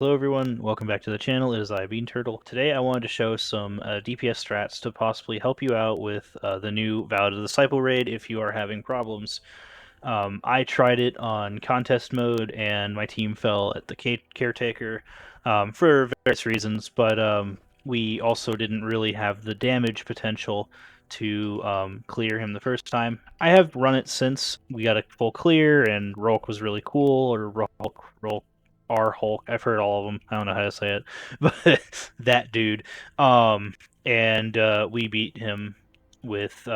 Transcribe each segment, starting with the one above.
Hello everyone, welcome back to the channel. It is I, Bean Turtle. Today I wanted to show some DPS strats to possibly help you out with the new Vow of the Disciple raid if you are having problems. I tried it on contest mode and my team fell at the caretaker for various reasons, but we also didn't really have the damage potential to clear him the first time. I have run it since we got a full clear, and Rolk was really cool, or Rolk, R Hulk. I've heard all of them. I don't know how to say it, but that dude. And we beat him with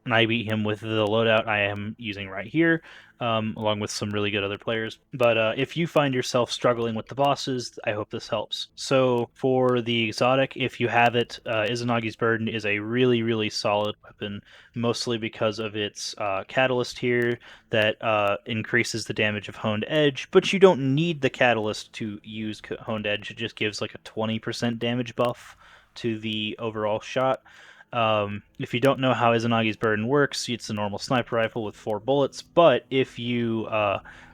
and I beat him with the loadout I am using right here, along with some really good other players. But if you find yourself struggling with the bosses, I hope this helps. So for the exotic, if you have it, Izanagi's Burden is a really, really solid weapon, mostly because of its catalyst here that increases the damage of Honed Edge, but you don't need the catalyst to use Honed Edge. It just gives like a 20% damage buff to the overall shot. If you don't know how Izanagi's Burden works, it's a normal sniper rifle with 4 bullets, but if you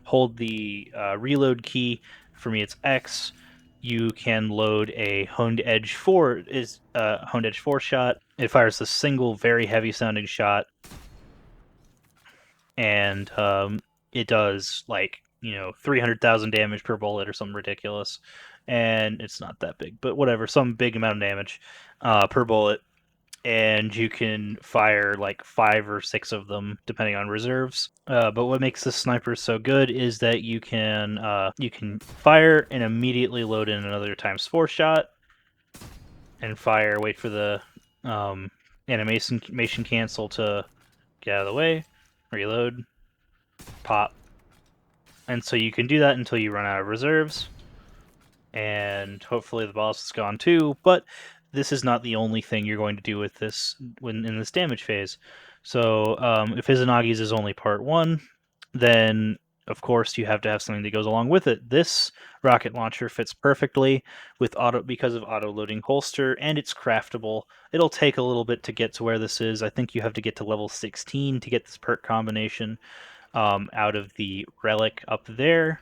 hold the reload key, for me it's X, you can load a Honed Edge 4 Honed Edge 4 shot. It fires a single very heavy sounding shot, and it does like 300,000 damage per bullet or something ridiculous, and it's not that big, but whatever, some big amount of damage per bullet, and you can fire like 5 or 6 of them depending on reserves. But what makes this sniper so good is that you can fire and immediately load in another ×4 shot, and fire, wait for the animation cancel to get out of the way, reload, pop. And so you can do that until you run out of reserves, and hopefully the boss is gone too, but this is not the only thing you're going to do with this when in this damage phase. So if Izanagi's is only part 1, then of course you have to have something that goes along with it. This rocket launcher fits perfectly with because of auto loading holster, and it's craftable. It'll take a little bit to get to where this is. I think you have to get to level 16 to get this perk combination out of the relic up there.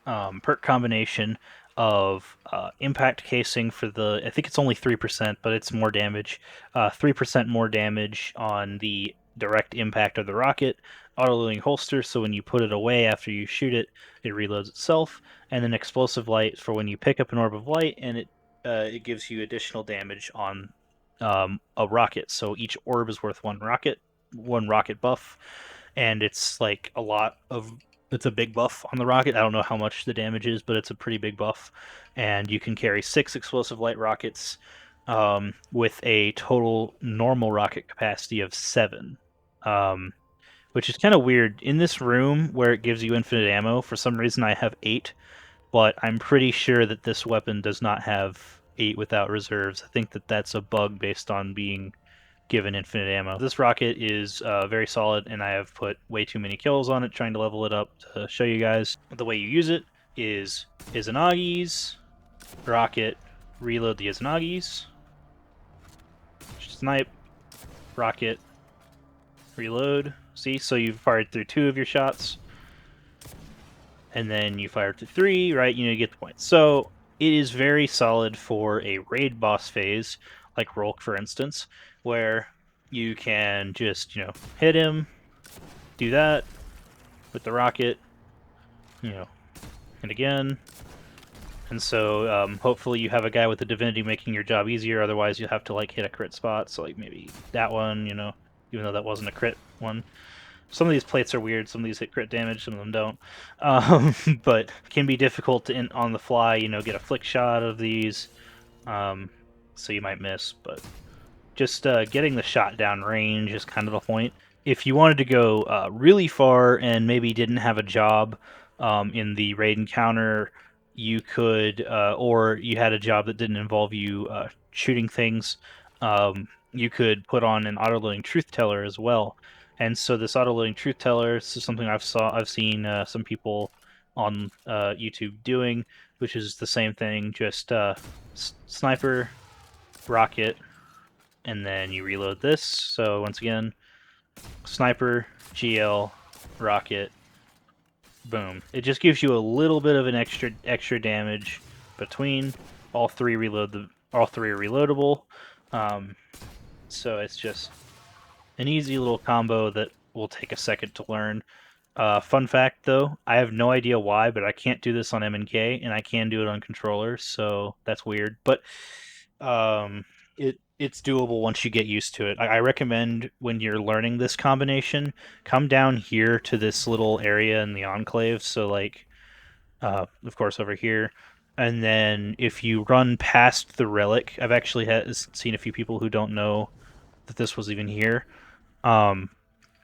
Perk combination of impact casing for I think it's only 3%, but it's more damage. 3% more damage on the direct impact of the rocket. Auto-loading holster, so when you put it away after you shoot it, it reloads itself. And then explosive light for when you pick up an orb of light, and it gives you additional damage on a rocket. So each orb is worth one rocket buff, and it's like it's a big buff on the rocket. I don't know how much the damage is, but it's a pretty big buff. And you can carry 6 explosive light rockets with a total normal rocket capacity of 7. Which is kind of weird. In this room where it gives you infinite ammo, for some reason I have 8, but I'm pretty sure that this weapon does not have 8 without reserves. I think that that's a bug based on being given infinite ammo. This rocket is very solid, and I have put way too many kills on it trying to level it up to show you guys. The way you use it is Izanagi's, rocket, reload the Izanagi's, snipe, rocket, reload. See, so you've fired through 2 of your shots, and then you fire through 3, right? You get the point. So it is very solid for a raid boss phase, like Rolk, for instance, where you can just, hit him, do that with the rocket, and again. And so hopefully you have a guy with the divinity making your job easier. Otherwise, you have to like hit a crit spot. So like maybe that one, even though that wasn't a crit one. Some of these plates are weird. Some of these hit crit damage, some of them don't. But can be difficult to, on the fly, get a flick shot of these. So you might miss, but just getting the shot down range is kind of the point. If you wanted to go really far and maybe didn't have a job in the raid encounter, you could, or you had a job that didn't involve you shooting things, you could put on an auto-loading truth teller as well. And so this auto-loading truth teller is something I've seen some people on YouTube doing, which is the same thing, just sniper, rocket, and then you reload this. So once again, sniper, GL, rocket, boom. It just gives you a little bit of an extra damage between. All three are reloadable. So it's just an easy little combo that will take a second to learn. Fun fact though, I have no idea why, but I can't do this on M&K, and I can do it on controller, so that's weird. But it's doable once you get used to it. I recommend when you're learning this combination, come down here to this little area in the enclave. So like, of course over here, and then if you run past the relic, I've actually seen a few people who don't know that this was even here. Um,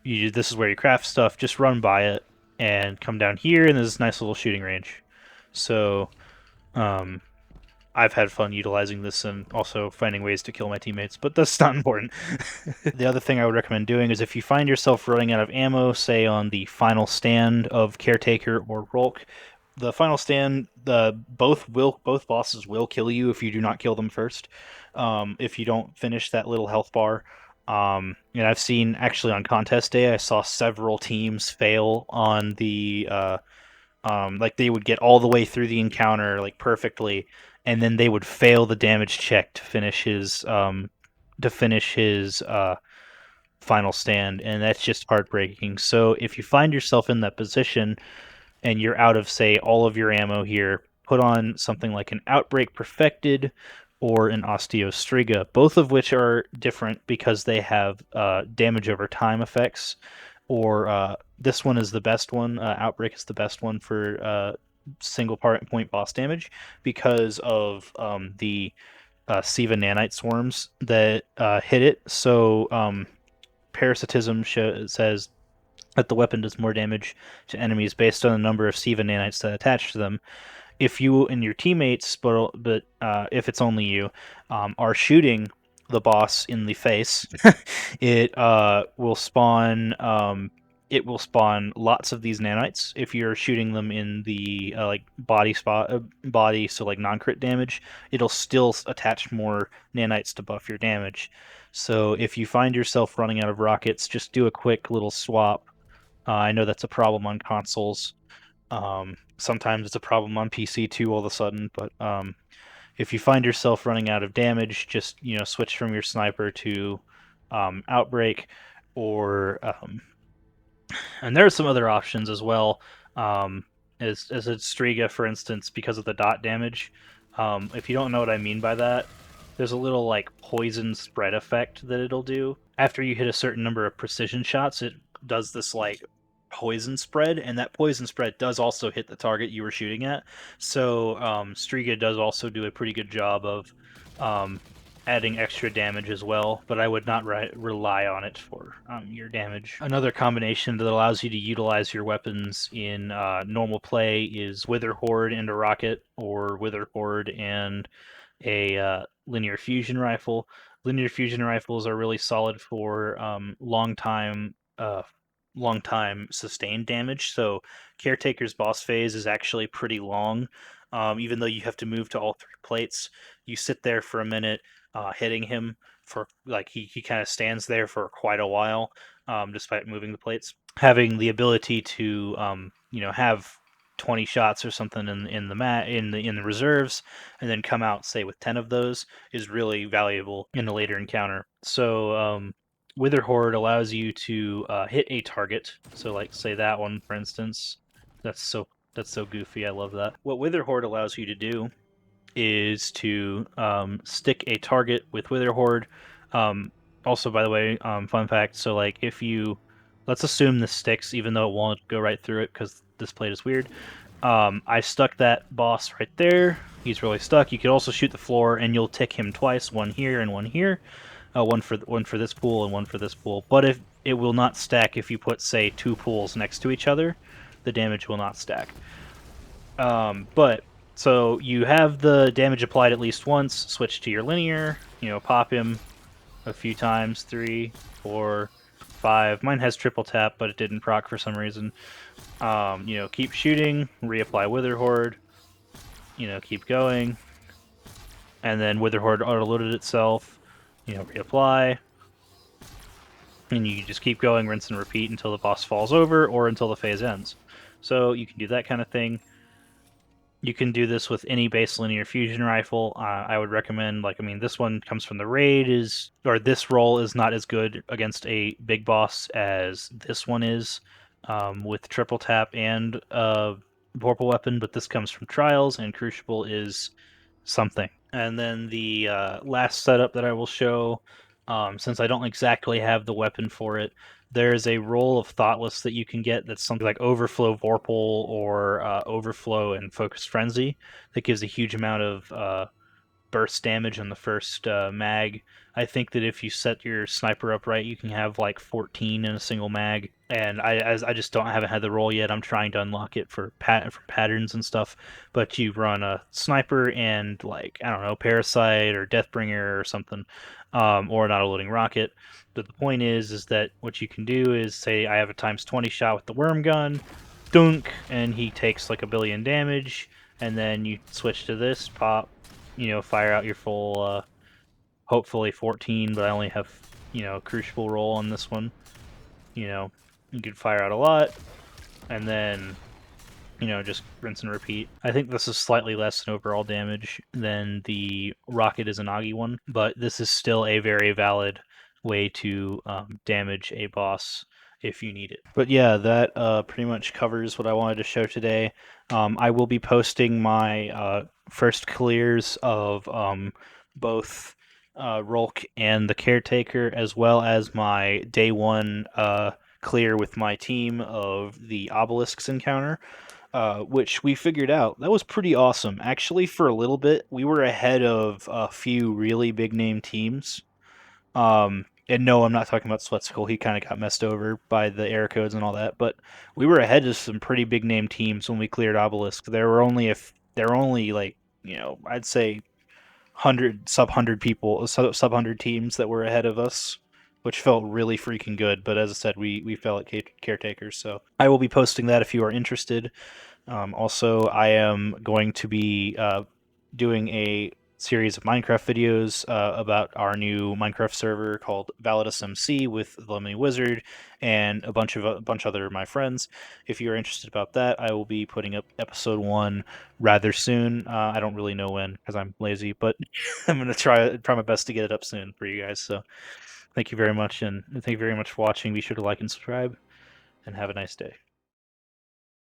this is where you craft stuff. Just run by it and come down here, and there's this nice little shooting range. So, um, I've had fun utilizing this and also finding ways to kill my teammates, but that's not important. The other thing I would recommend doing is if you find yourself running out of ammo, say on the final stand of Caretaker or Rolk, the final stand, both bosses will kill you if you do not kill them first. If you don't finish that little health bar. And I've seen actually on contest day, I saw several teams fail on the like they would get all the way through the encounter like perfectly, and then they would fail the damage check to finish his final stand, and that's just heartbreaking. So if you find yourself in that position and you're out of, say, all of your ammo here, put on something like an Outbreak Perfected or an Osteostriga, both of which are different because they have damage over time effects. Or this one is the best one. Outbreak is the best one for single point boss damage because of the Siva nanite swarms that hit it. So parasitism says that the weapon does more damage to enemies based on the number of Siva nanites that attach to them. If you and your teammates, but if it's only you, are shooting the boss in the face, it will spawn. It will spawn lots of these nanites if you're shooting them in the like body, so like non-crit damage. It'll still attach more nanites to buff your damage. So if you find yourself running out of rockets, just do a quick little swap. I know that's a problem on consoles. Sometimes it's a problem on PC too all of a sudden, but if you find yourself running out of damage, just switch from your sniper to Outbreak, or and there are some other options as well. As a Striga, for instance, because of the dot damage. If you don't know what I mean by that, there's a little like poison spread effect that it'll do. After you hit a certain number of precision shots, it does this like poison spread, and that poison spread does also hit the target you were shooting at. So Striga does also do a pretty good job of adding extra damage as well, but I would not rely on it for your damage. Another combination that allows you to utilize your weapons in normal play is Wither Horde and a rocket, or Wither Horde and a linear fusion rifle. Linear fusion rifles are really solid for long time sustained damage. So Caretaker's boss phase is actually pretty long. Even though you have to move to all three plates, you sit there for a minute, hitting him for like he kind of stands there for quite a while, despite moving the plates. Having the ability to have 20 shots or something in the reserves, and then come out say with 10 of those is really valuable in a later encounter. So Wither Horde allows you to hit a target. So like say that one for instance. That's so goofy. I love that. What Wither Horde allows you to do is to stick a target with Wither Horde. Also, by the way, fun fact, so like if you, let's assume this sticks, even though it won't go right through it because this plate is weird. I stuck that boss right there. He's really stuck. You could also shoot the floor, and you'll tick him twice, one here and one here. One for this pool and one for this pool. But if it will not stack if you put, say, two pools next to each other, the damage will not stack. But so you have the damage applied at least once. Switch to your linear. Pop him a few times. 3, 4, 5. Mine has triple tap, but it didn't proc for some reason. Keep shooting. Reapply Wither Horde. Keep going. And then Wither Horde auto-loaded itself. Reapply. And you just keep going, rinse and repeat until the boss falls over or until the phase ends. So you can do that kind of thing. You can do this with any base linear fusion rifle. I would recommend, this one comes from the raid, this roll is not as good against a big boss as this one is, with triple tap and vorpal weapon, but this comes from trials, and Crucible is something. And then the last setup that I will show, since I don't exactly have the weapon for it, there's a roll of Thoughtless that you can get that's something like Overflow Vorpal or Overflow and Focus Frenzy that gives a huge amount of burst damage on the first mag. I think that if you set your sniper up right, you can have like 14 in a single mag. And I just haven't had the roll yet. I'm trying to unlock it for patterns and stuff. But you run a sniper and like I don't know, Parasite or Deathbringer or something, or an auto-loading rocket. But the point is that what you can do is say I have a times 20 shot with the worm gun, dunk, and he takes like a billion damage. And then you switch to this, pop, fire out your full, hopefully 14, but I only have, a crucible roll on this one. You could fire out a lot, and then, just rinse and repeat. I think this is slightly less in overall damage than the Rocket Izanagi one, but this is still a very valid way to damage a boss if you need it. But yeah, that pretty much covers what I wanted to show today. I will be posting my first clears of both Rolk and the Caretaker, as well as my day one clear with my team of the Obelisks encounter, which we figured out. That was pretty awesome. Actually, for a little bit, we were ahead of a few really big name teams. And no, I'm not talking about Swetsicle. He kind of got messed over by the error codes and all that. But we were ahead of some pretty big name teams when we cleared Obelisk. There were only like I'd say 100 people, sub 100 teams that were ahead of us, which felt really freaking good. But as I said, we fell at caretakers. So I will be posting that if you are interested. Also, I am going to be doing a series of Minecraft videos about our new Minecraft server called Valid SMC with the Lemony Wizard and a bunch other of my friends. If you're interested about that, I will be putting up episode 1 rather soon. I don't really know when because I'm lazy, but I'm gonna try my best to get it up soon for you guys. So thank you very much, and thank you very much for watching. Be sure to like and subscribe, and have a nice day.